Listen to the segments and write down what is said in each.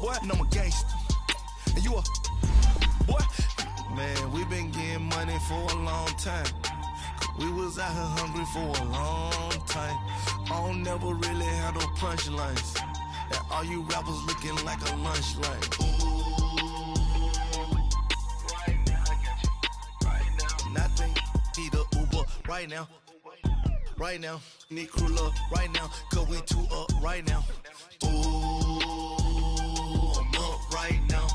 boy, and I'm a gangster. And you a boy? Man, we been getting money for a long time. We was out here hungry for a long time. I don't never really have no punchlines. And all you rappers looking like a lunch line. Right now, I got you. Right now. Nothing, need a Uber right now. Right now, need crew love right now. Cause we two up right now. Ooh, I'm up right now.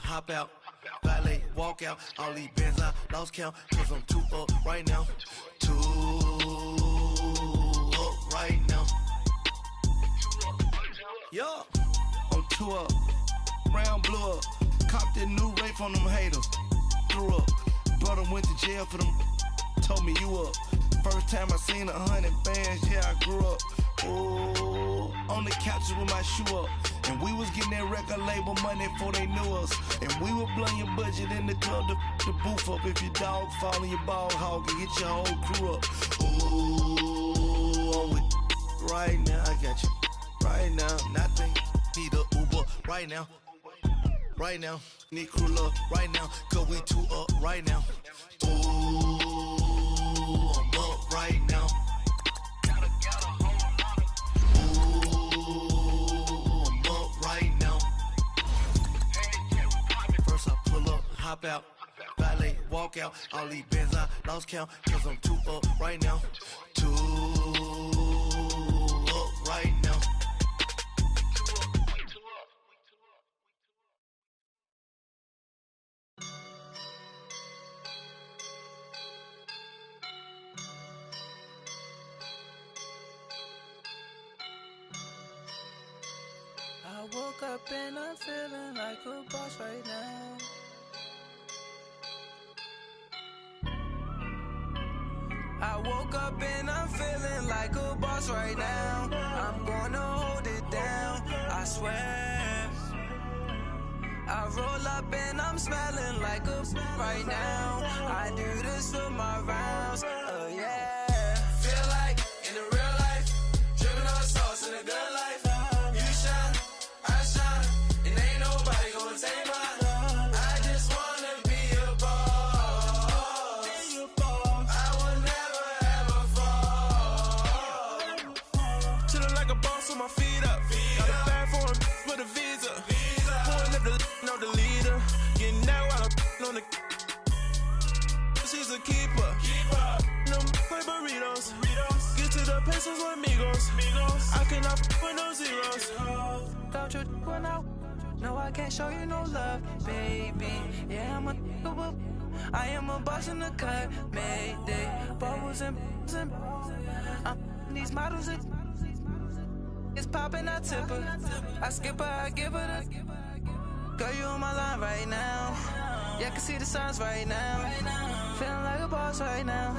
Hop out, valet, walk out, all these bands I lost count, cause I'm too up right now, too up right now, yeah, I'm too up, round blew up, copped that new rape on them haters, threw up, brother went to jail for them, told me you up, first time I seen 100 bands, yeah I grew up, ooh, on the couch with my shoe up. And we was getting that record label money before they knew us. And we were blowing your budget in the club to booth up. If your dog fall in your ball hog and get your whole crew up. Ooh, I'm with right now, I got you. Right now, nothing, need a Uber right now. Right now, need crew love right now. Cause we two up right now. Ooh, I'm up right now. Hop out, valet, walk out, all these bands I lost count, cause I'm too up right now, too up right now. I woke up and I'm feeling like a boss right now. I woke up and I'm feeling like a boss right now. I'm gonna hold it down, I swear. I roll up and I'm smelling like a right now. I do this for my rounds, oh yeah. Feel like in the real life, dripping on sauce in a good life. You shine, I shine, and ain't nobody gonna take mine. My feet up, got a bag for him with a visa. Pulling up the leader, getting that while I'm on the. She's a keeper. No play burritos. Get to the pesos with amigos. I cannot with no zeros. Without you when out, no I can't show you no love, baby. Yeah I am a boss in the cut, Mayday. Bubbles and these models are. It's poppin', I tip her. I skip her, I give her the. Girl, you on my line right now. Yeah, I can see the signs right now. Feeling like a boss right now.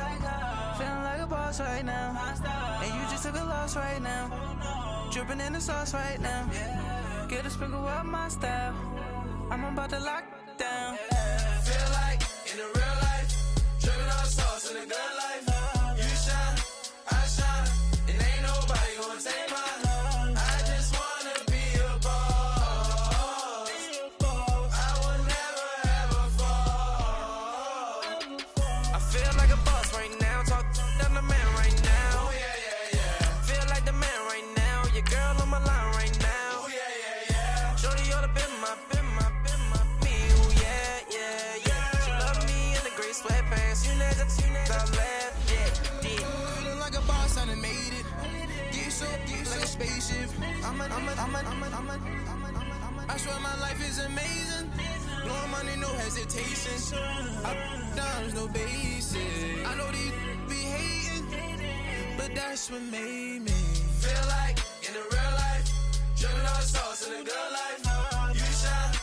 Feeling like a boss right now. And you just took a loss right now. Dripping in the sauce right now. Get a sprinkle up my style. I'm about to lock down. Feel like in the real life, dripping on sauce in a good life. You shine, I shine, and ain't nobody gonna take mine. Spaceship. I swear my life is amazing. Blowing money, no hesitation. Dimes, no basic. I know these be hating, but that's what made me feel like in the real life, dripping on sauce in a good life. You shine,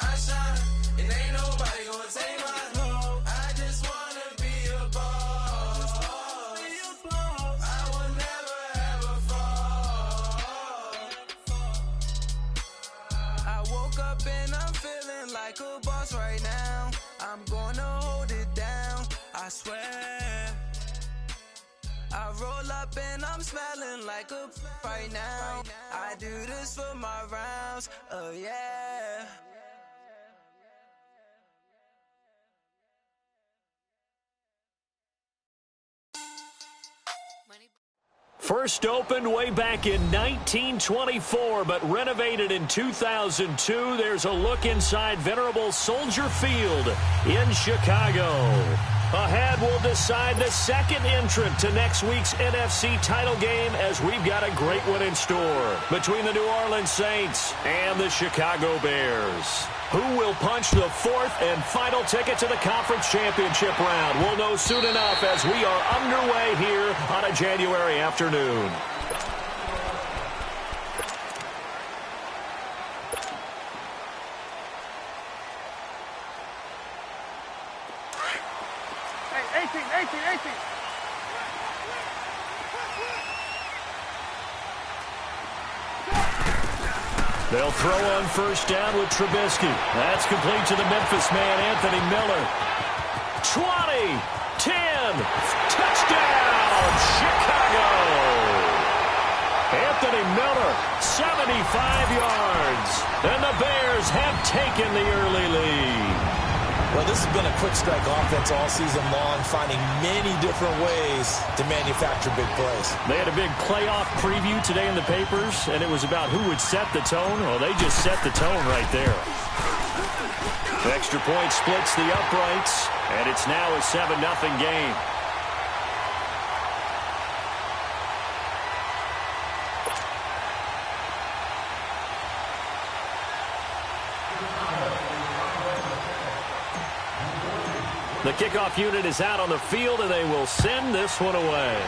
I shine, and ain't nobody gonna take mine. I just wanna be a boss. I will never ever fall. I woke up and I'm feeling like a boss right now. I'm gonna hold it down, I swear. I roll up and I'm smelling like a right now. I do this for my rounds, oh yeah. First opened way back in 1924, but renovated in 2002. There's a look inside venerable Soldier Field in Chicago. Ahead, we'll decide the second entrant to next week's NFC title game, as we've got a great one in store between the New Orleans Saints and the Chicago Bears. Who will punch the fourth and final ticket to the conference championship round? We'll know soon enough as we are underway here on a January afternoon. Hey, 18. They'll throw on first down with Trubisky. That's complete to the Memphis man, Anthony Miller. 20, 10, touchdown, Chicago! Anthony Miller, 75 yards. And the Bears have taken the early lead. Well, this has been a quick strike offense all season long, finding many different ways to manufacture big plays. They had a big playoff preview today in the papers, and it was about who would set the tone. Well, they just set the tone right there. Extra point splits the uprights, and it's now a 7-0 game. The kickoff unit is out on the field, and they will send this one away.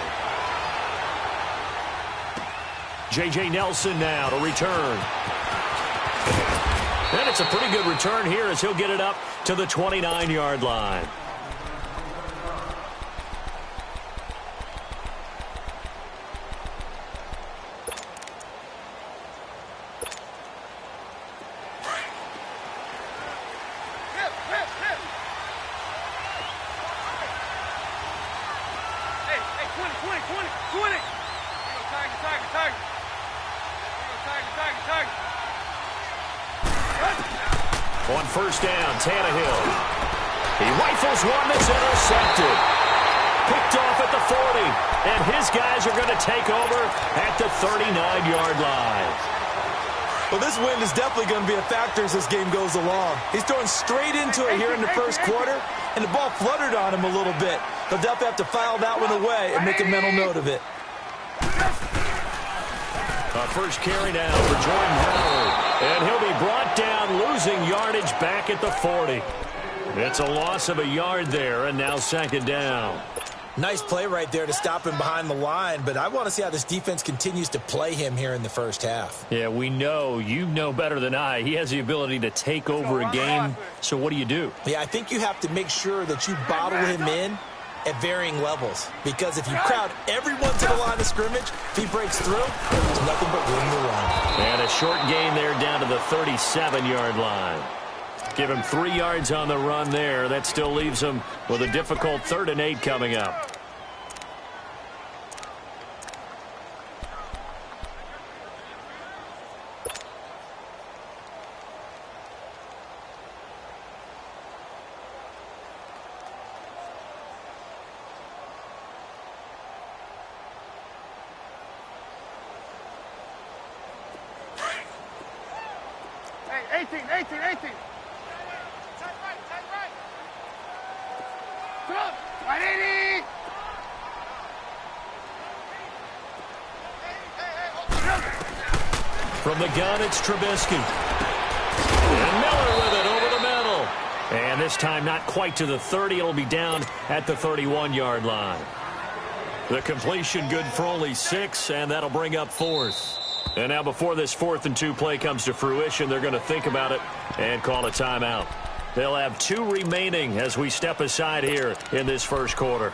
J.J. Nelson now to return. And it's a pretty good return here as he'll get it up to the 29-yard line. On first down, Tannehill. He rifles one that's intercepted. Picked off at the 40. And his guys are going to take over at the 39-yard line. Well, this wind is definitely going to be a factor as this game goes along. He's throwing straight into it here in the first quarter, and the ball fluttered on him a little bit. He'll definitely have to file that one away and make a mental note of it. First carry now for Jordan Howard. And he'll be brought down, losing yardage back at the 40. It's a loss of a yard there, and now second down. Nice play right there to stop him behind the line, but I want to see how this defense continues to play him here in the first half. Yeah, we know. You know better than I. He has the ability to take over a game, so what do? Yeah, I think you have to make sure that you bottle him in at varying levels, because if you crowd everyone to the line of scrimmage, if he breaks through, there's nothing but room to run. And a short gain there down to the 37-yard line. Give him 3 yards on the run there. That still leaves him with a difficult 3rd and 8 coming up. Hey, 18. Come, 180. From the gun, it's Trubisky. And Miller with it over the middle. And this time not quite to the 30. It'll be down at the 31-yard line. The completion good for only 6, and that'll bring up 4th. And now before this 4th and 2 play comes to fruition, they're going to think about it and call a timeout. They'll have 2 remaining as we step aside here in this first quarter.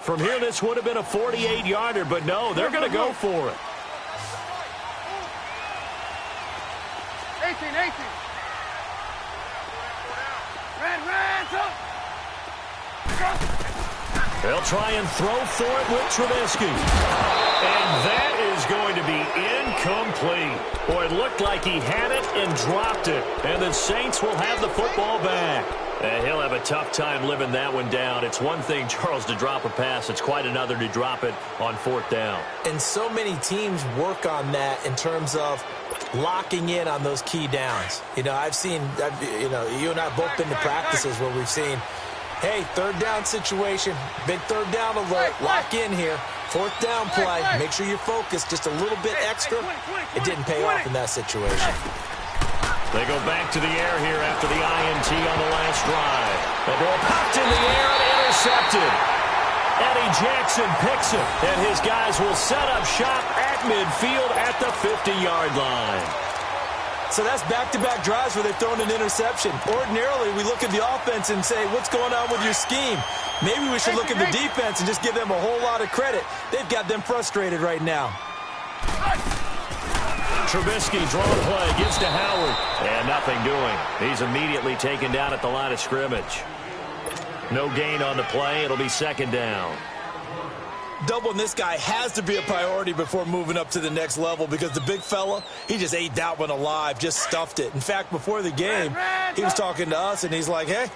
From here, this would have been a 48-yarder, but no, they're going to go for it. Red, up. They'll try and throw for it with Trubisky. And that is going to be incomplete. Boy, it looked like he had it and dropped it. And the Saints will have the football back. He'll have a tough time living that one down. It's one thing, Charles, to drop a pass. It's quite another to drop it on fourth down. And so many teams work on that in terms of locking in on those key downs. You know, you and I have both been to practices where we've seen, hey, third down situation, big third down alert, lock in here. Fourth down play, make sure you're focused just a little bit extra. It didn't pay off in that situation. They go back to the air here after the INT on the last drive. The ball popped in the air and intercepted. Eddie Jackson picks it, and his guys will set up shop at midfield at the 50-yard line. So that's back-to-back drives where they've thrown an interception. Ordinarily, we look at the offense and say, what's going on with your scheme? Maybe we should look at the defense and just give them a whole lot of credit. They've got them frustrated right now. Trubisky, draw play, gives to Howard, and nothing doing. He's immediately taken down at the line of scrimmage. No gain on the play. It'll be second down. Doubling this guy has to be a priority before moving up to the next level because the big fella, he just ate that one alive, just stuffed it. In fact, before the game, he was talking to us, and he's like, hey,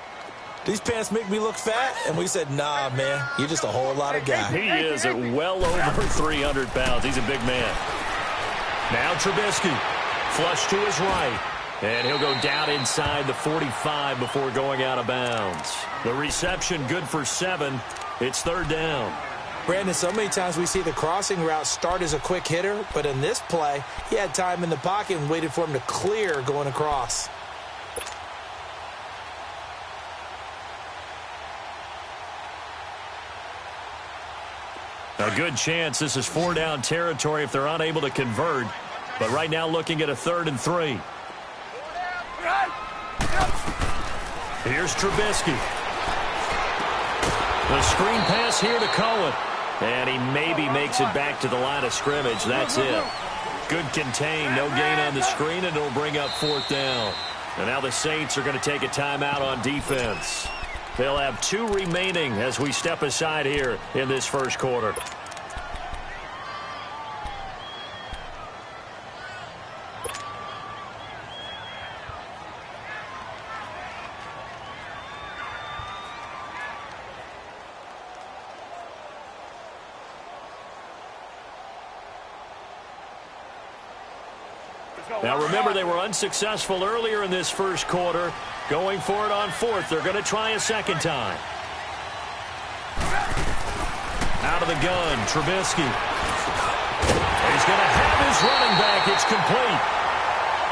these pants make me look fat? And we said, nah, man, you're just a whole lot of guy. He is at well over 300 pounds. He's a big man. Now Trubisky, flush to his right. And he'll go down inside the 45 before going out of bounds. The reception good for 7. It's third down. Brandon, so many times we see the crossing route start as a quick hitter, but in this play, he had time in the pocket and waited for him to clear going across. A good chance this is 4-down territory if they're unable to convert. But right now looking at a 3rd and 3. Here's Trubisky. The screen pass here to Cohen. And he maybe makes it back to the line of scrimmage. That's it. Good contain. No gain on the screen, and it'll bring up 4th down. And now the Saints are going to take a timeout on defense. They'll have 2 remaining as we step aside here in this first quarter. Now remember, they were unsuccessful earlier in this first quarter. Going for it on 4th. They're going to try a second time. Out of the gun, Trubisky. He's going to have his running back. It's complete.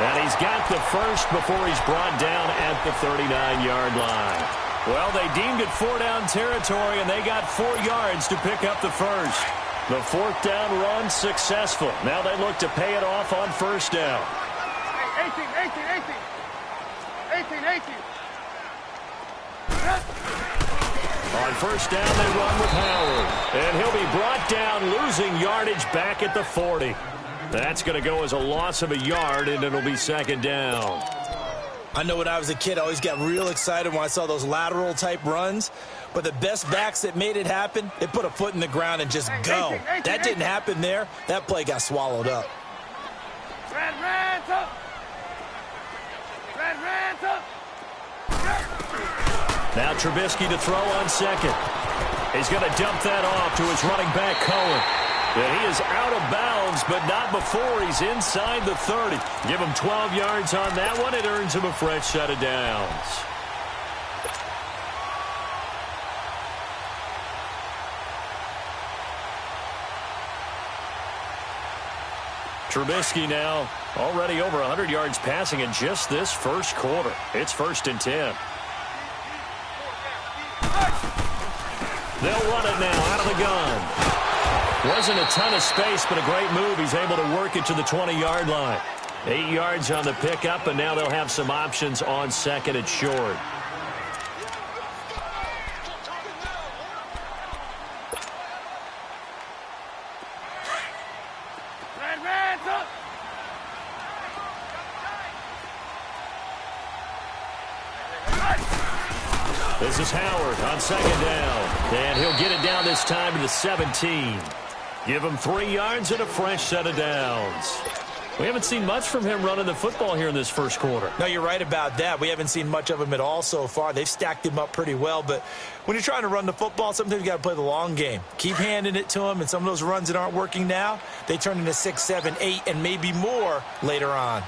And he's got the first before he's brought down at the 39-yard line. Well, they deemed it 4-down territory, and they got 4 yards to pick up the first. The 4th down run successful. Now they look to pay it off on 1st down. 18. On 1st down, they run with Howard. And he'll be brought down, losing yardage back at the 40. That's going to go as a loss of a yard, and it'll be 2nd down. I know when I was a kid, I always got real excited when I saw those lateral-type runs. But the best backs that made it happen, they put a foot in the ground and just go. That didn't happen there. That play got swallowed up. Red, up. Now Trubisky to throw on 2nd. He's going to dump that off to his running back, Cohen. And he is out of bounds, but not before he's inside the 30. Give him 12 yards on that one. It earns him a fresh set of downs. Trubisky now already over 100 yards passing in just this first quarter. It's 1st and 10. They'll run it now out of the gun. Wasn't a ton of space, but a great move. He's able to work it to the 20-yard line. 8 yards on the pickup, and now they'll have some options on 2nd and short. This is Howard on second down. And he'll get it down this time to the 17. Give him 3 yards and a fresh set of downs. We haven't seen much from him running the football here in this first quarter. No, you're right about that. We haven't seen much of him at all so far. They've stacked him up pretty well, but when you're trying to run the football, sometimes you got to play the long game. Keep handing it to him, and some of those runs that aren't working now, they turn into 6, 7, 8, and maybe more later on.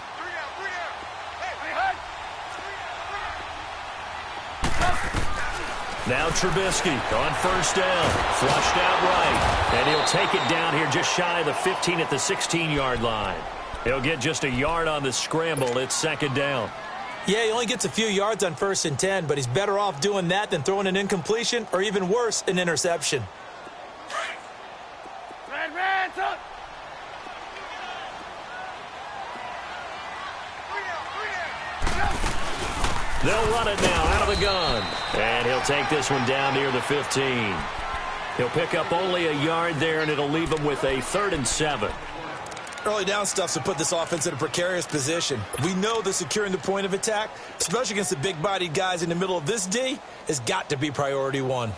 Now Trubisky on first down, flushed out right, and he'll take it down here just shy of the 15 at the 16-yard line. He'll get just a yard on the scramble. It's second down. Yeah, he only gets a few yards on 1st and 10, but he's better off doing that than throwing an incompletion or even worse, an interception. They'll run it now out of the gun. And he'll take this one down near the 15. He'll pick up only a yard there, and it'll leave him with a 3rd and 7. Early down stuff to put this offense in a precarious position. We know that securing the point of attack, especially against the big-bodied guys in the middle of this D, has got to be priority 1.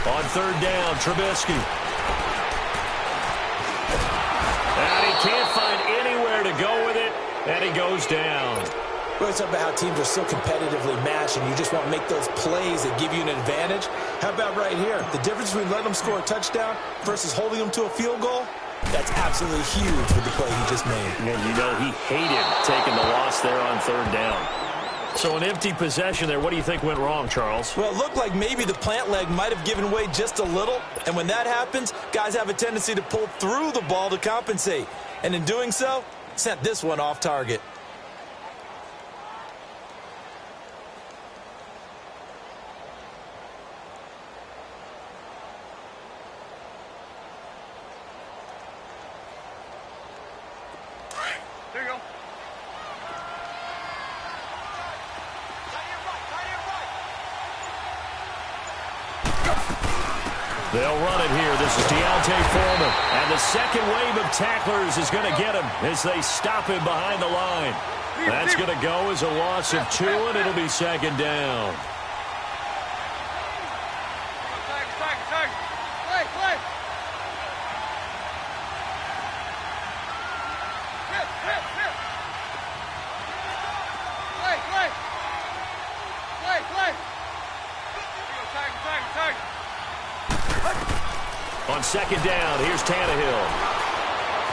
On 3rd down, Trubisky. And he can't find anywhere to go with it, and he goes down. Well, it's about how teams are so competitively matched, and you just want to make those plays that give you an advantage. How about right here? The difference between letting them score a touchdown versus holding them to a field goal, that's absolutely huge with the play he just made. And you know he hated taking the loss there on 3rd down. So an empty possession there. What do you think went wrong, Charles? Well, it looked like maybe the plant leg might have given way just a little. And when that happens, guys have a tendency to pull through the ball to compensate. And in doing so, sent this one off target. There you go. They'll run it here. This is Deontay Foreman. And the second wave of tacklers is going to get him as they stop him behind the line. That's going to go as a loss of 2, and it'll be second down. On second down, here's Tannehill.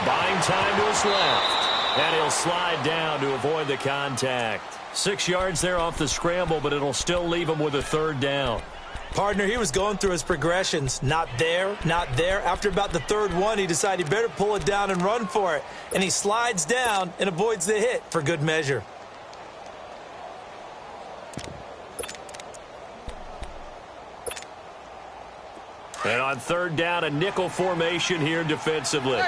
Buying time to his left. And he'll slide down to avoid the contact. 6 yards there off the scramble, but it'll still leave him with a 3rd down. Partner, he was going through his progressions. Not there, not there. After about the 3rd one, he decided he better pull it down and run for it. And he slides down and avoids the hit for good measure. And on 3rd down, a nickel formation here defensively.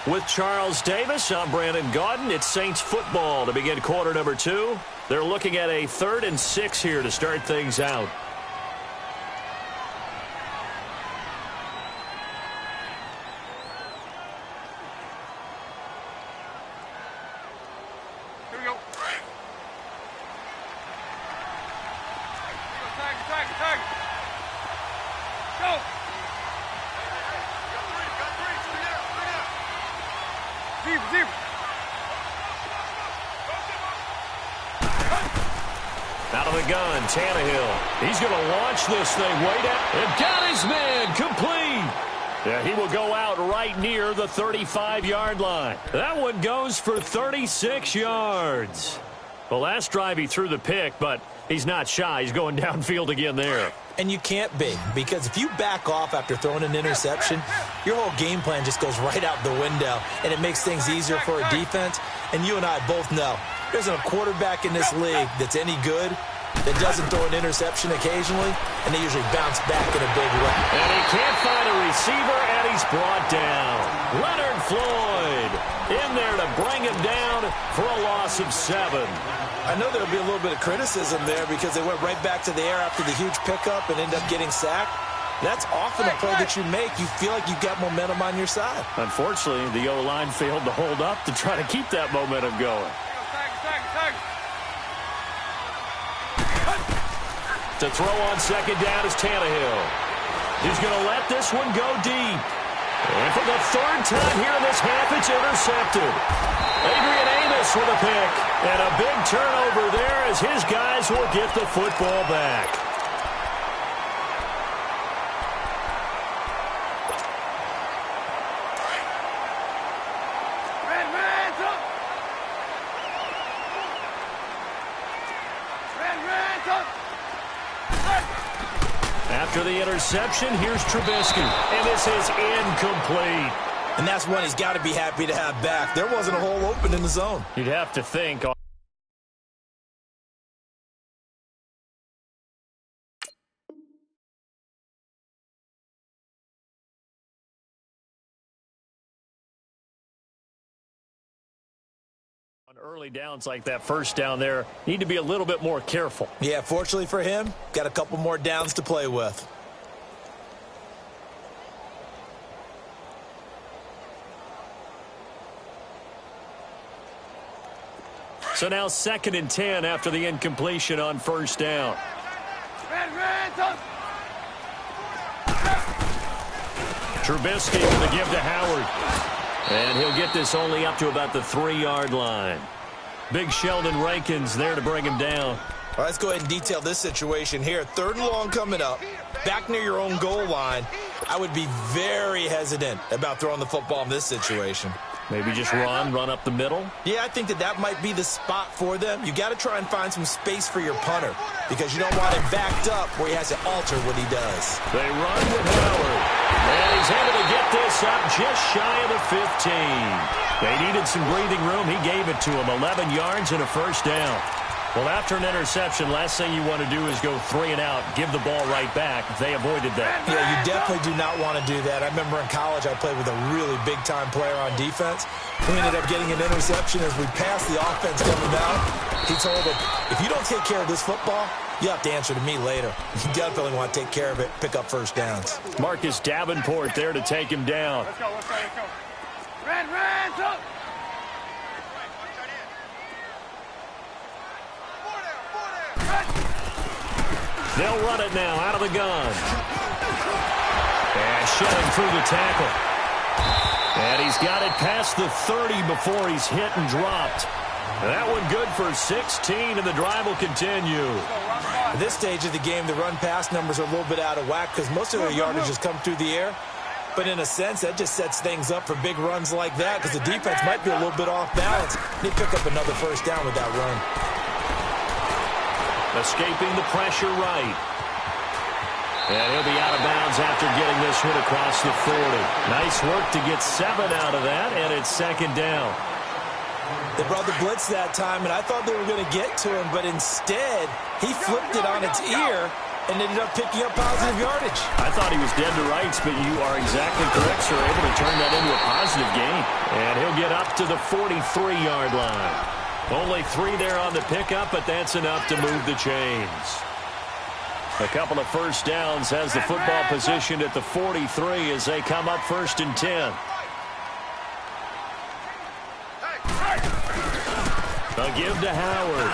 With Charles Davis, I'm Brandon Gaudin. It's Saints football to begin quarter number 2. They're looking at a 3rd and 6 here to start things out. Out of the gun, Tannehill. He's going to launch this thing way down. And got his man complete. Yeah, he will go out right near the 35-yard line. That one goes for 36 yards. The last drive he threw the pick, but he's not shy. He's going downfield again there. And you can't be, because if you back off after throwing an interception, your whole game plan just goes right out the window, and it makes things easier for a defense. And you and I both know there's a quarterback in this league that's any good. that doesn't throw an interception occasionally, and they usually bounce back in a big way. And he can't find a receiver, and he's brought down. Leonard Floyd in there to bring him down for a loss of 7. I know there'll be a little bit of criticism there because they went right back to the air after the huge pickup and ended up getting sacked. That's often a play that you make. You feel like you've got momentum on your side. Unfortunately, the O-line failed to hold up to try to keep that momentum going. To throw on second down is Tannehill. He's going to let this one go deep. And for the third time here in this half, it's intercepted. Adrian Amos with a pick. And a big turnover there as his guys will get the football back. After the interception, here's Trubisky, and this is incomplete. And that's one he's got to be happy to have back. There wasn't a hole open in the zone. You'd have to think. On early downs like that first down there, need to be a little bit more careful. Yeah, fortunately for him, got a couple more downs to play with. So now 2nd and 10 after the incompletion on first down. Trubisky with the give to Howard. And he'll get this only up to about the 3-yard line. Big Sheldon Rankins there to bring him down. All right, let's go ahead and detail this situation here. 3rd and long coming up, back near your own goal line. I would be very hesitant about throwing the football in this situation. Maybe just run up the middle? Yeah, I think that might be the spot for them. You got to try and find some space for your punter because you don't want him backed up where he has to alter what he does. They run with Howard. And he's able to get this up just shy of the 15. They needed some breathing room. He gave it to him. 11 yards and a first down. Well, after an interception, last thing you want to do is go 3 and out, give the ball right back. They avoided that. Yeah, you definitely do not want to do that. I remember in college I played with a really big-time player on defense who ended up getting an interception as we passed the offense coming out. He told him, if you don't take care of this football, you have to answer to me later. You definitely want to take care of it, pick up first downs. Marcus Davenport there to take him down. Let's go. Red, up. They'll run it now out of the gun. And shelling through the tackle. And he's got it past the 30 before he's hit and dropped. That one good for 16, and the drive will continue. At this stage of the game, the run-pass numbers are a little bit out of whack because most of their yardage has come through the air. But in a sense, that just sets things up for big runs like that because the defense might be a little bit off balance. They pick up another first down with that run. Escaping the pressure right. And he'll be out of bounds after getting this one across the 40. Nice work to get 7 out of that, and it's 2nd down. They brought the blitz that time, and I thought they were going to get to him, but instead, he flipped it on its ear and ended up picking up positive yardage. I thought he was dead to rights, but you are exactly correct, sir. Able to turn that into a positive gain. And he'll get up to the 43-yard line. Only 3 there on the pickup, but that's enough to move the chains. A couple of first downs has the football positioned at the 43 as they come up 1st and 10. A give to Howard.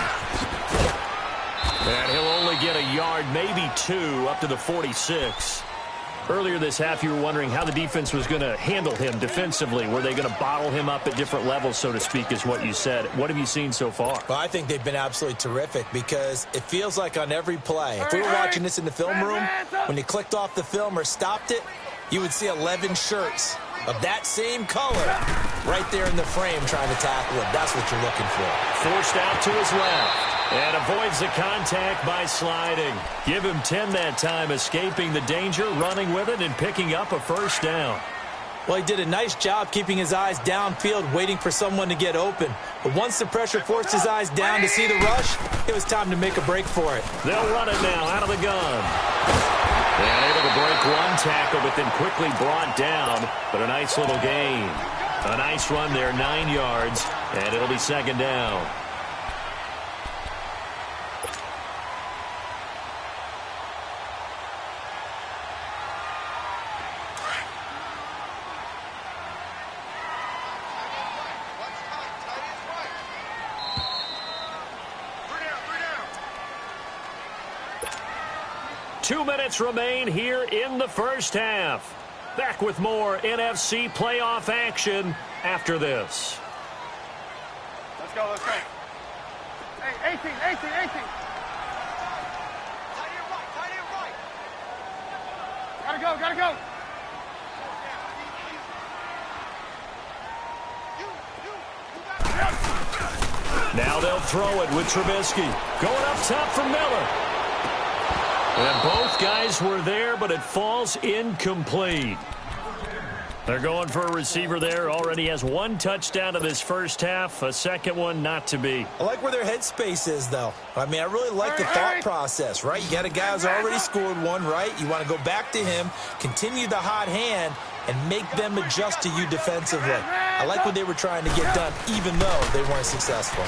And he'll only get a yard, maybe 2, up to the 46. Earlier this half, you were wondering how the defense was going to handle him defensively. Were they going to bottle him up at different levels, so to speak, is what you said. What have you seen so far? Well, I think they've been absolutely terrific because it feels like on every play, if we were watching this in the film room, when you clicked off the film or stopped it, you would see 11 shirts of that same color right there in the frame trying to tackle him. That's what you're looking for. Forced out to his left. And avoids the contact by sliding. Give him 10 that time, escaping the danger, running with it, and picking up a first down. Well, he did a nice job keeping his eyes downfield, waiting for someone to get open. But once the pressure forced his eyes down to see the rush, it was time to make a break for it. They'll run it now out of the gun. And able to break one tackle, but then quickly brought down. But a nice little gain. A nice run there, 9 yards, and it'll be second down. Two minutes remain here in the first half. Back with more NFC playoff action after this. Let's go, let's go. Hey, 18. Tight end right. Gotta go. Now they'll throw it with Trubisky. Going up top for Miller. And both guys were there, but it falls incomplete. They're going for a receiver there. Already has 1 touchdown in this first half. A second one not to be. I like where their headspace is, though. I mean, I really like the thought process, right? You got a guy who's already scored one, right? You want to go back to him, continue the hot hand, and make them adjust to you defensively. I like what they were trying to get done, even though they weren't successful.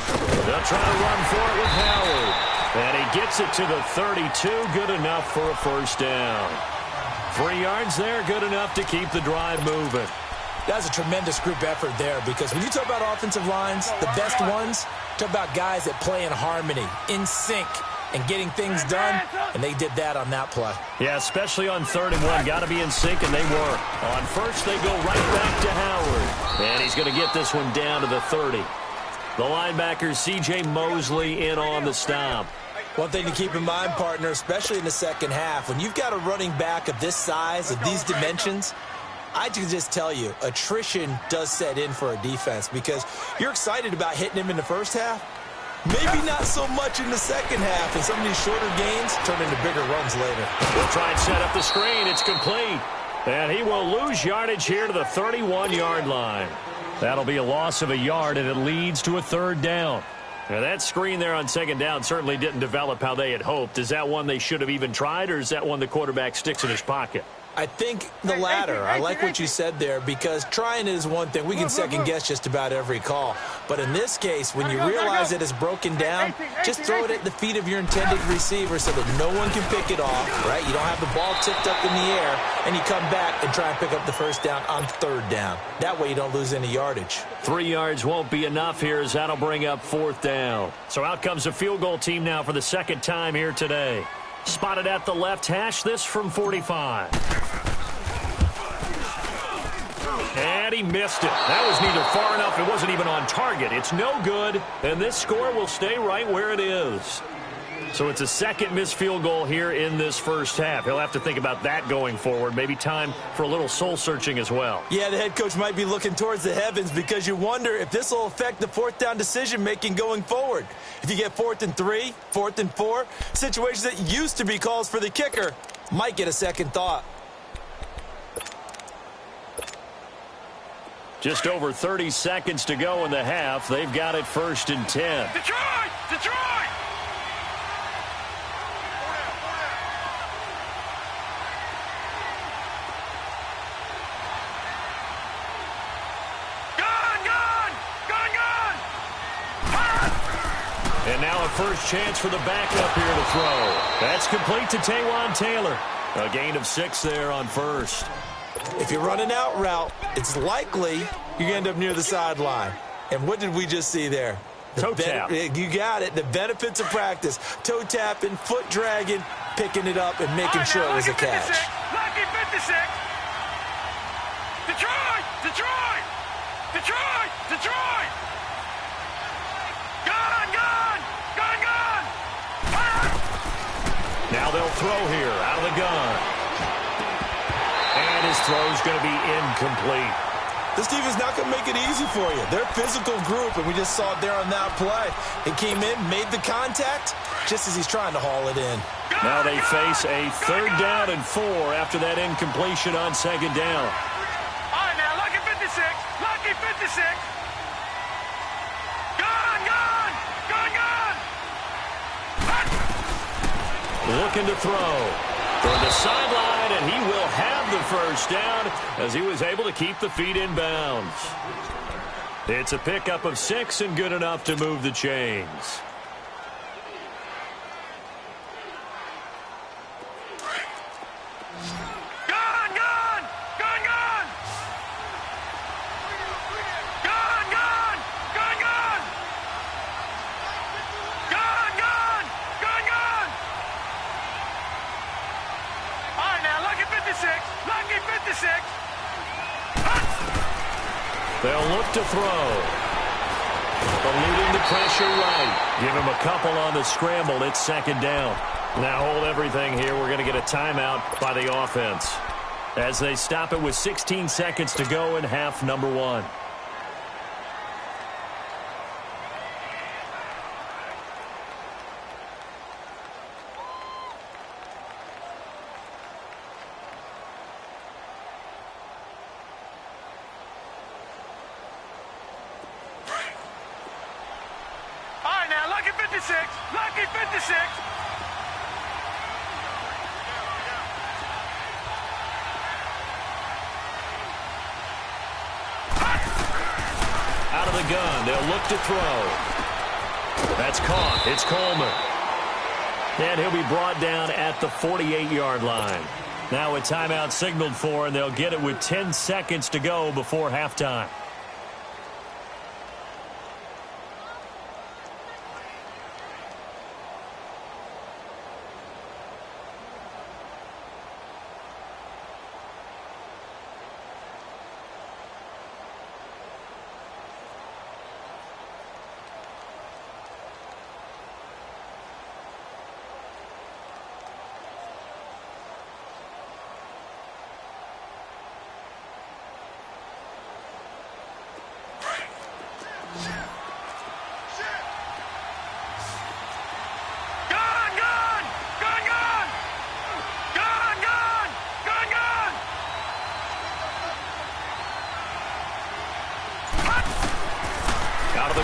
They'll try to run for it with Howard. And he gets it to the 32. Good enough for a first down. 3 yards there, good enough to keep the drive moving. That's a tremendous group effort there, because when you talk about offensive lines, the best ones, talk about guys that play in harmony, in sync, and getting things done, and they did that on that play. Yeah, especially on 3rd and 1. Got to be in sync, and they were. On first, they go right back to Howard. And he's going to get this one down to the 30. The linebacker, C.J. Mosley, in on the stop. One thing to keep in mind, partner, especially in the second half, when you've got a running back of this size, of these dimensions, I can just tell you, attrition does set in for a defense, because you're excited about hitting him in the first half. Maybe not so much in the second half, and some of these shorter gains turn into bigger runs later. We'll try and set up the screen. It's complete. And he will lose yardage here to the 31-yard line. That'll be a loss of a yard, and it leads to a 3rd down. Now, that screen there on 2nd down certainly didn't develop how they had hoped. Is that one they should have even tried, or is that one the quarterback sticks in his pocket? I think the latter. I like what you said there, because trying is one thing. We can second-guess just about every call. But in this case, when you realize that it's broken down, just throw it at the feet of your intended receiver so that no one can pick it off, right? You don't have the ball tipped up in the air, and you come back and try and pick up the first down on 3rd down. That way you don't lose any yardage. 3 yards won't be enough here, as that'll bring up 4th down. So out comes a field goal team now for the 2nd time here today. Spotted at the left hash, this from 45. And he missed it. That was neither far enough. It wasn't even on target. It's no good, and this score will stay right where it is. So it's a 2nd missed field goal here in this first half. He'll have to think about that going forward. Maybe time for a little soul-searching as well. Yeah, the head coach might be looking towards the heavens, because you wonder if this will affect the 4th down decision-making going forward. If you get 4th and 3, 4th and 4, situations that used to be calls for the kicker might get a second thought. Just over 30 seconds to go in the half. They've got it 1st and 10. Detroit! And now a first chance for the backup here to throw. That's complete to Taywan Taylor. A gain of 6 there on first. If you run an out route, it's likely you end up near the sideline. And what did we just see there? Toe tap. You got it. The benefits of practice. Toe tapping, foot dragging, picking it up, and making sure it was a catch. Lucky 56. Detroit! Gone! Now they'll throw here out of the gun. And his throw's going to be incomplete. This defense not going to make it easy for you. They're a physical group, and we just saw it there on that play. He came in, made the contact, just as he's trying to haul it in. Now they face a 3rd down and 4 after that incompletion on 2nd down. All right, now. 56. Gone. Looking to throw from the sideline, and he will have the first down as he was able to keep the feet in bounds. It's a pickup of 6 and good enough to move the chains. They'll look to throw. Eluding the pressure right. Give him a couple on the scramble. It's second down. Now hold everything here. We're going to get a timeout by the offense as they stop it with 16 seconds to go in half number 1. Lucky 56. Out of the gun, they'll look to throw. That's caught. It's Coleman. And he'll be brought down at the 48-yard line. Now a timeout signaled for, and they'll get it with 10 seconds to go before halftime.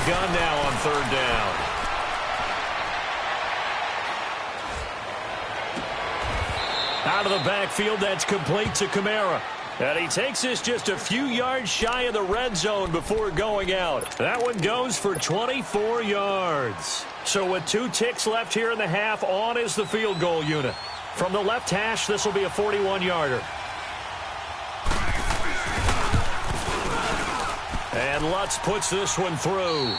Gun now on third down. Out of the backfield, that's complete to Kamara. And he takes this just a few yards shy of the red zone before going out. That one goes for 24 yards. So with 2 ticks left here in the half, on is the field goal unit. From the left hash, this will be a 41-yarder. And Lutz puts this one through.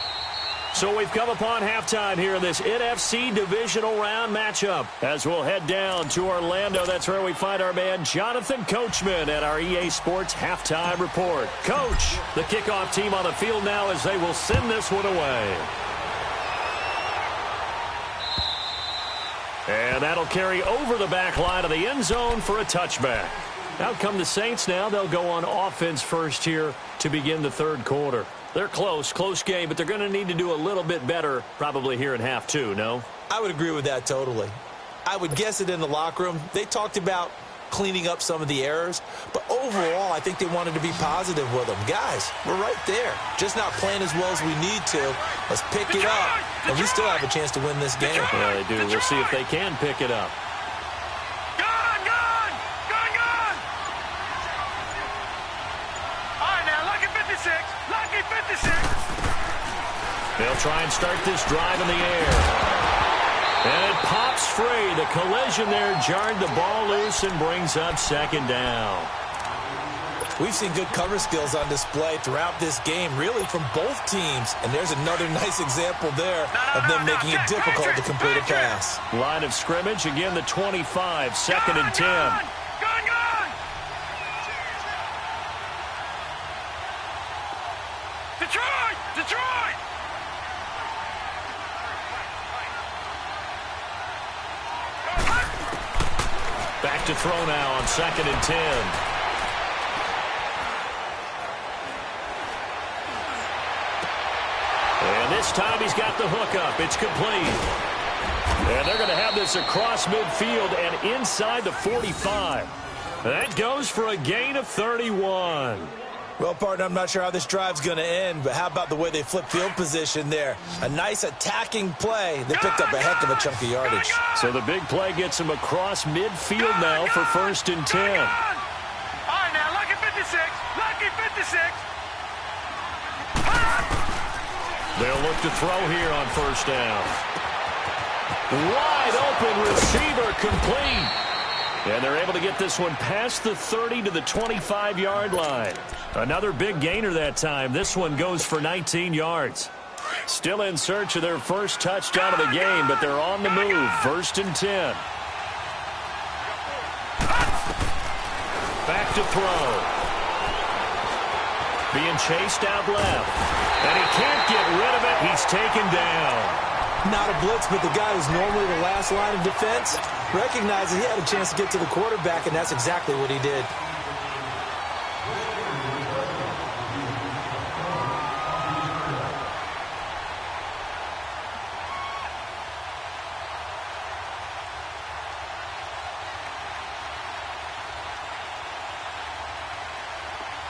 So we've come upon halftime here in this NFC divisional round matchup. As we'll head down to Orlando, that's where we find our man Jonathan Coachman at our EA Sports Halftime Report. Coach, the kickoff team on the field now as they will send this one away. And that'll carry over the back line of the end zone for a touchback. Out come the Saints now. They'll go on offense first here to begin the third quarter. They're close game, but they're going to need to do a little bit better probably here in half 2, no? I would agree with that totally. I would guess it in the locker room. They talked about cleaning up some of the errors, but overall I think they wanted to be positive with them. Guys, we're right there. Just not playing as well as we need to. Let's pick it up, and we still have a chance to win this game. Yeah, they do. We'll see if they can pick it up. They'll try and start this drive in the air. And it pops free. The collision there jarred the ball loose and brings up second down. We've seen good cover skills on display throughout this game, really from both teams. And there's another nice example there of them making it difficult to complete a pass. Line of scrimmage, again the 25, second and 10. Detroit! Back to throw now on second and 10. And this time he's got the hook up. It's complete. And they're going to have this across midfield and inside the 45. That goes for a gain of 31. Well, partner, I'm not sure how this drive's going to end, but how about the way they flip field position there? A nice attacking play. They picked up a heck of a chunk of yardage. So the big play gets him across midfield now for 1st and 10. All right, now, lucky 56. Lucky 56. They'll look to throw here on 1st down. Wide open receiver, complete. And they're able to get this one past the 30 to the 25-yard line. Another big gainer that time. This one goes for 19 yards. Still in search of their first touchdown of the game, but they're on the move. 1st and 10. Back to throw. Being chased out left. And he can't get rid of it. He's taken down. Not a blitz, but the guy who's normally the last line of defense recognizes he had a chance to get to the quarterback, and that's exactly what he did.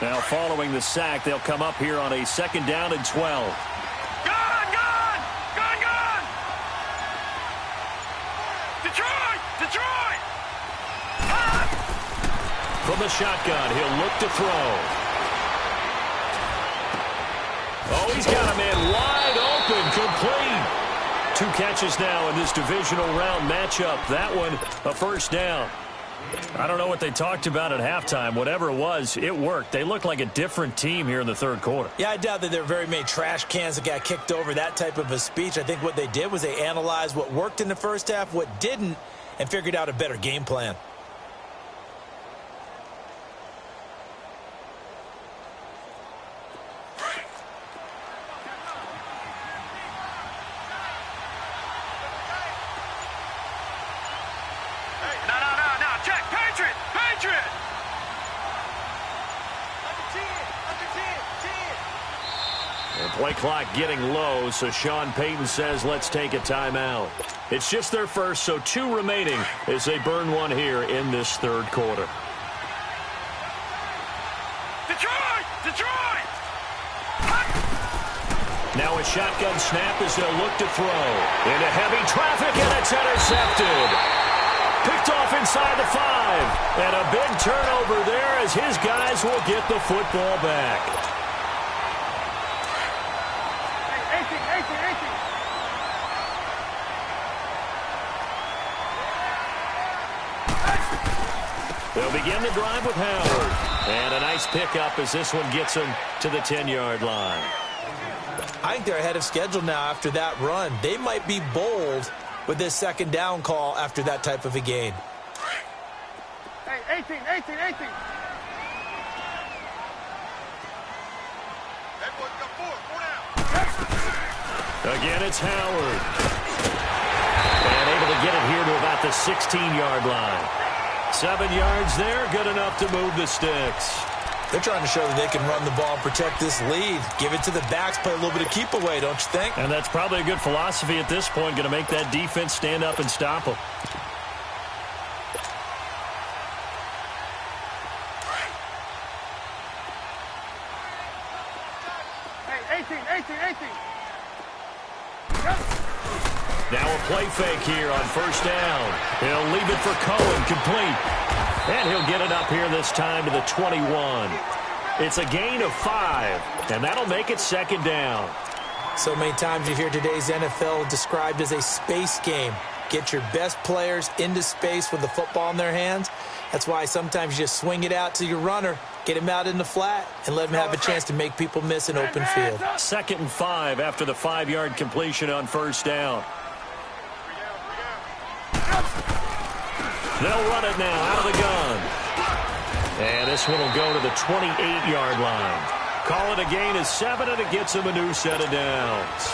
Now following the sack, they'll come up here on a 2nd down and 12. From the shotgun, he'll look to throw. Oh, he's got a man wide open, complete. 2 catches now in this divisional round matchup. That one, a 1st down. I don't know what they talked about at halftime. Whatever it was, it worked. They look like a different team here in the 3rd quarter. Yeah, I doubt that there are very many trash cans that got kicked over, that type of a speech. I think what they did was they analyzed what worked in the first half, what didn't, and figured out a better game plan. Play clock getting low, so Sean Payton says let's take a timeout. It's just their first, so 2 remaining as they burn one here in this 3rd quarter. Detroit! Now a shotgun snap as they'll look to throw. Into heavy traffic, and it's intercepted. Picked off inside the 5. And a big turnover there as his guys will get the football back. They'll begin the drive with Howard. And a nice pickup as this one gets him to the 10-yard line. I think they're ahead of schedule now after that run. They might be bold with this 2nd down call after that type of a gain. Hey, 18. Again, it's Howard. And able to get it here to about the 16-yard line. 7 yards there, good enough to move the sticks. They're trying to show that they can run the ball and protect this lead. Give it to the backs, play a little bit of keep away, don't you think? And that's probably a good philosophy at this point, going to make that defense stand up and stop them. Hey, 18. Now a play fake here on 1st down. He'll leave it for Cohen, complete. And he'll get it up here this time to the 21. It's a gain of 5, and that'll make it 2nd down. So many times you hear today's NFL described as a space game. Get your best players into space with the football in their hands. That's why sometimes you just swing it out to your runner, get him out in the flat, and let him have a chance to make people miss an open field. 2nd and 5 after the 5-yard completion on 1st down. They'll run it now out of the gun. And this one will go to the 28-yard line. Call it a gain of 7, and it gets him a new set of downs.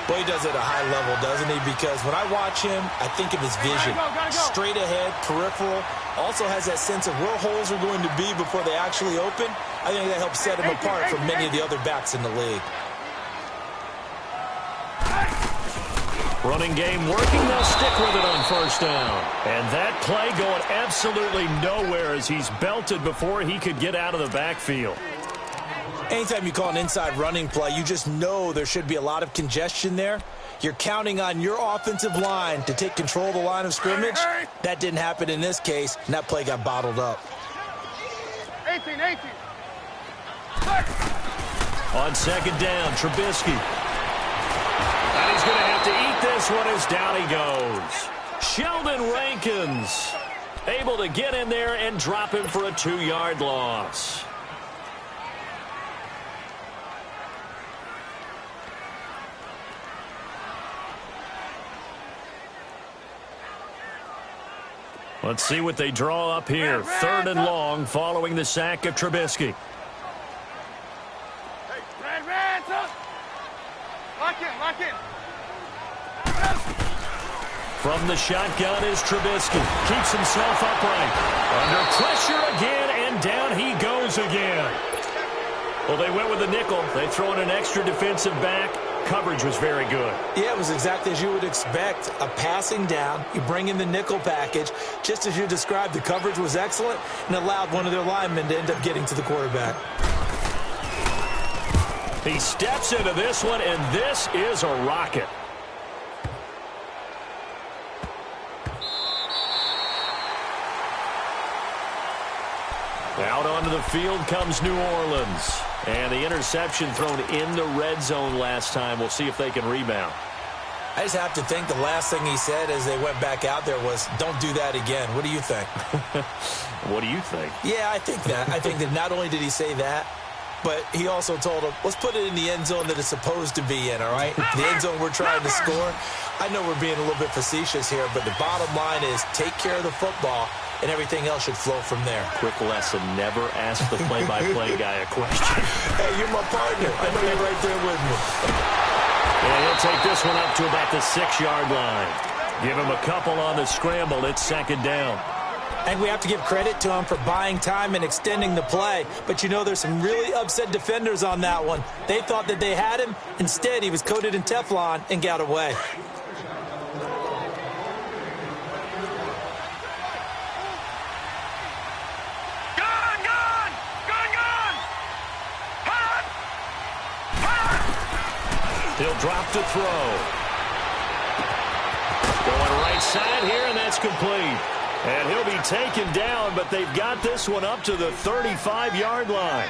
Boy, he does it at a high level, doesn't he? Because when I watch him, I think of his vision. Straight ahead, peripheral. Also has that sense of where holes are going to be before they actually open. I think that helps set him apart from many of the other backs in the league. Running game working. They'll stick with it on 1st down. And that play going absolutely nowhere as he's belted before he could get out of the backfield. Anytime you call an inside running play, you just know there should be a lot of congestion there. You're counting on your offensive line to take control of the line of scrimmage. That didn't happen in this case, and that play got bottled up. 18. On second down, Trubisky. And he's going to have to eat this one as down he goes. Sheldon Rankins able to get in there and drop him for a 2-yard loss. Let's see what they draw up here. 3rd and long following the sack of Trubisky. Hey, red, lock in. From the shotgun is Trubisky. Keeps himself upright. Under pressure again, and down he goes again. Well, they went with a nickel. They throw in an extra defensive back. Coverage was very good. Yeah, it was exactly as you would expect. A passing down. You bring in the nickel package. Just as you described, the coverage was excellent and allowed one of their linemen to end up getting to the quarterback. He steps into this one, and this is a rocket. Out onto the field comes New Orleans. And the interception thrown in the red zone last time. We'll see if they can rebound. I just have to think the last thing he said as they went back out there was, don't do that again. What do you think? What do you think? Yeah, I think that. I think that not only did he say that, but he also told him, let's put it in the end zone that it's supposed to be in, all right? The end zone we're trying to score. I know we're being a little bit facetious here, but the bottom line is take care of the football, and everything else should flow from there. Quick lesson, never ask the play-by-play guy a question. Hey, you're my partner. I know you're right there with me. Yeah, he'll take this one up to about the 6-yard line. Give him a couple on the scramble. It's 2nd down. And we have to give credit to him for buying time and extending the play. But, you know, there's some really upset defenders on that one. They thought that they had him. Instead, he was coated in Teflon and got away. He'll drop to throw. Going right side here, and that's complete. And he'll be taken down, but they've got this one up to the 35-yard line.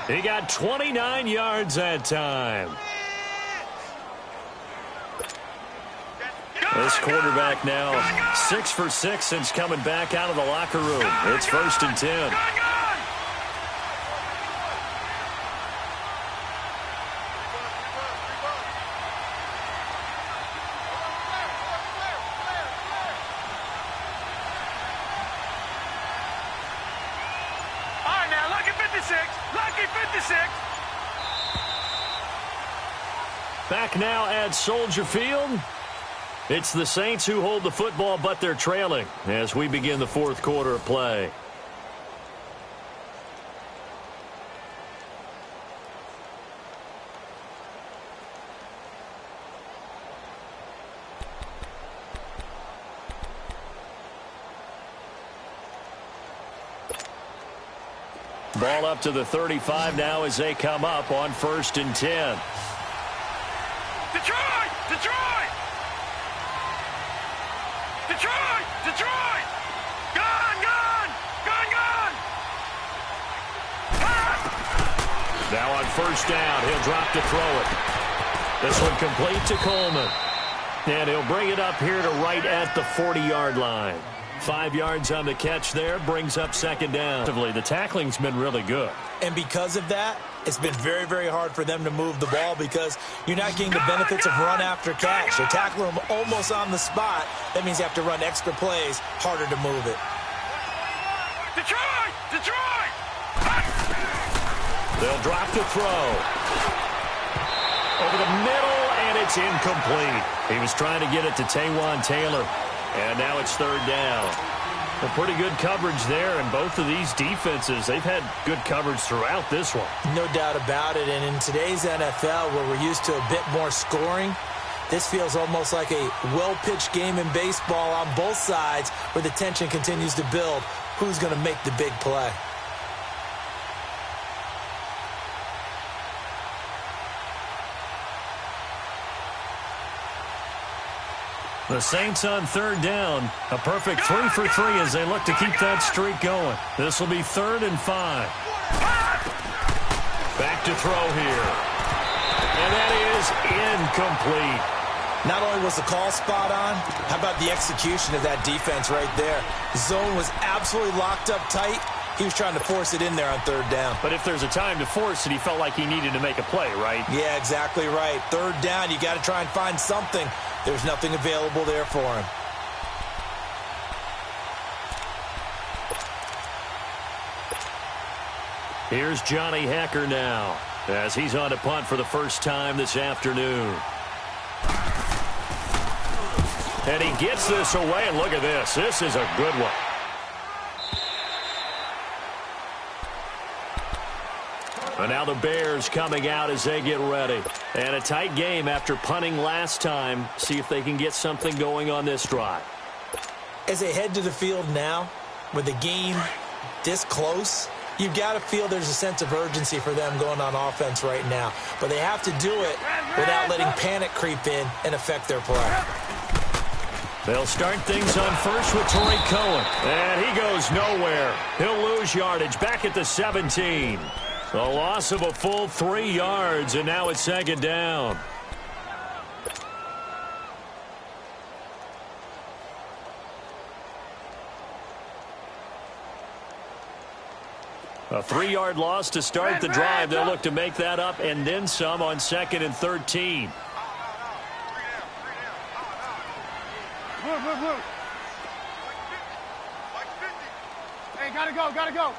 He got 29 yards that time. This quarterback now 6 for 6 since coming back out of the locker room. It's 1st and 10. Back now at Soldier Field. It's the Saints who hold the football, but they're trailing as we begin the 4th quarter of play. Ball up to the 35 now as they come up on 1st and 10. Detroit! Detroit! Detroit! Detroit! Gone! Gone! Gone! Gone! Ah! Now on 1st down, he'll drop to throw it. This one complete to Coleman. And he'll bring it up here to right at the 40-yard line. 5 yards on the catch there, brings up 2nd down. The tackling's been really good. And because of that, it's been very, very hard for them to move the ball because you're not getting the benefits of run after catch. You tackle them almost on the spot. That means you have to run extra plays, harder to move it. Detroit! Detroit! They'll drop to throw. Over the middle, and it's incomplete. He was trying to get it to Taywan Taylor. And now it's 3rd down. Well, pretty good coverage there, and both of these defenses, they've had good coverage throughout this one. No doubt about it, and in today's NFL, where we're used to a bit more scoring, this feels almost like a well-pitched game in baseball on both sides where the tension continues to build. Who's going to make the big play? The Saints on third down. A perfect 3 for 3 as they look to keep that streak going. This will be 3rd and 5. Back to throw here. And that is incomplete. Not only was the call spot on, how about the execution of that defense right there? The zone was absolutely locked up tight. He was trying to force it in there on 3rd down. But if there's a time to force it, he felt like he needed to make a play, right? Yeah, exactly right. 3rd down, you got to try and find something. There's nothing available there for him. Here's Johnny Hacker now as he's on to punt for the first time this afternoon. And he gets this away, and look at this. This is a good one. And now the Bears coming out as they get ready. And a tight game after punting last time. See if they can get something going on this drive. As they head to the field now, with the game this close, you've got to feel there's a sense of urgency for them going on offense right now. But they have to do it without letting panic creep in and affect their play. They'll start things on first with Torrey Cohen. And he goes nowhere. He'll lose yardage back at the 17. A loss of a full 3 yards, and now it's 2nd down. A 3-yard loss to start the drive. They'll look to make that up and then some on 2nd and 13. Blue. Hey, gotta go.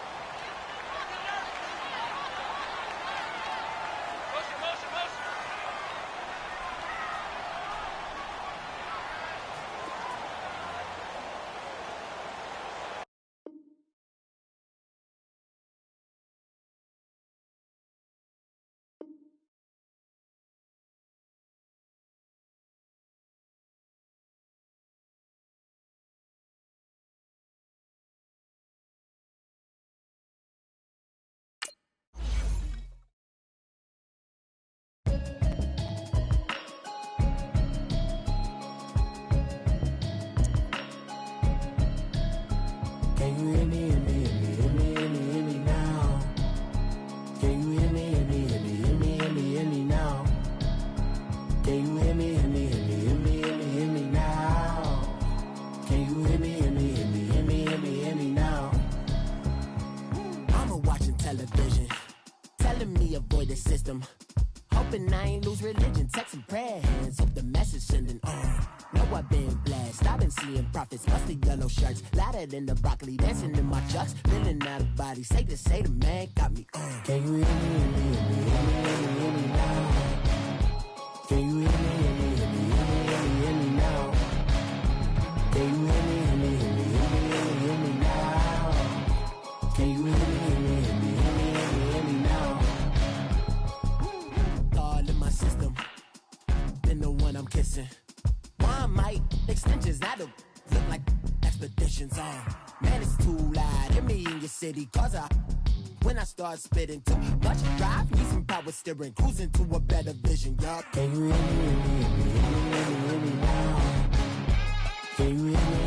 Hoping I ain't lose religion, texting prayers. Hope the message sending on. Know I've been blessed. I've been seeing prophets, musty yellow shirts, louder than the broccoli, dancing in my chucks, feeling out of body. Safe to say the man got me on. Can you hear me? Hear me now? Can you hear me? Hear me now? Can you hear me? Hear me now? Can you hear me? Hear me now? All in my system, been the one I'm kissing. One might extensions, I don't look like expeditions on. Man, it's too loud. Hit me in your city, cause when I start spitting too much drive, need some power steering, cruising to a better vision, y'all. Can you hear me? Hear me now? Can you hear me?